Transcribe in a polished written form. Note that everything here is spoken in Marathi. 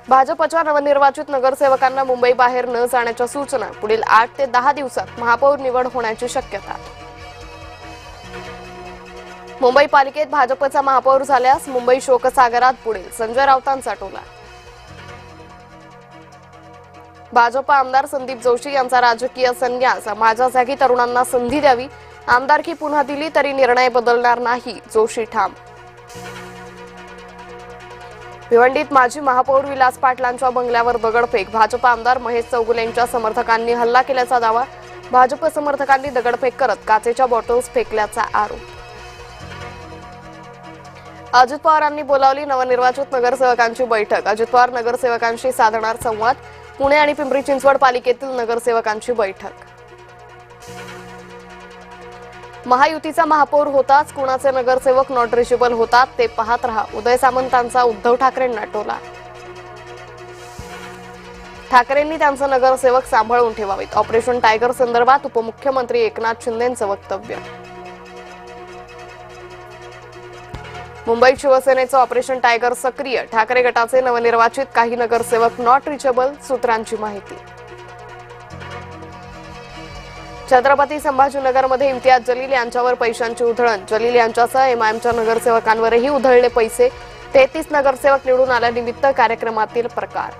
भाजपच्या नवनिर्वाचित नगरसेवकांना मुंबई बाहेर न जाण्याच्या सूचना। पुढील 8 ते 10 दिवसात महापौर निवड होण्याची शक्यता। मुंबई पालिकेत भाजपचा महापौर झाल्यास मुंबई शोकसागरात बुडेल, संजय राऊतांचा टोला। भाजप आमदार संदीप जोशी यांचा राजकीय संन्यास, माझ्या जागी तरुणांना संधी द्यावी, आमदारकी पुन्हा दिली तरी निर्णय बदलणार नाही, जोशी ठाम। भिवंडीत माजी महापौर विलास पाटलांच्या बंगल्यावर दगडफेक, भाजप आमदार महेश चौगुलेंच्या समर्थकांनी हल्ला केल्याचा दावा। भाजप समर्थकांनी दगडफेक करत काचेच्या बॉटल्स फेकल्याचा आरोप। अजित पवारांनी बोलावली नवनिर्वाचित नगरसेवकांची बैठक, अजित पवार नगरसेवकांशी साधणार संवाद। पुणे आणि पिंपरी चिंचवड पालिकेतील नगरसेवकांची बैठक। महायुतीचा महापौर होताच कुणाचे नगरसेवक नॉट रिचेबल होतात ते पाहत रहा, उदय सामंतांचा उद्धव ठाकरेंना टोला। ठाकरेंनी त्यांचे नगरसेवक सांभाळून ठेवावेत, ऑपरेशन टायगर संदर्भात उपमुख्यमंत्री एकनाथ शिंदेंचं वक्तव्य। मुंबईत शिवसेनेचं ऑपरेशन टायगर सक्रिय, ठाकरे गटाचे नवनिर्वाचित काही नगरसेवक नॉट रिचेबल, सूत्रांची माहिती। छत्रपती संभाजीनगरमध्ये इम्तियाज जलील यांच्यावर पैशांची उधळण, जलील यांच्यासह एमआयएमच्या नगरसेवकांवरही उधळले पैसे। 33 नगरसेवक निवडून आल्यानिमित्त कार्यक्रमातील प्रकार।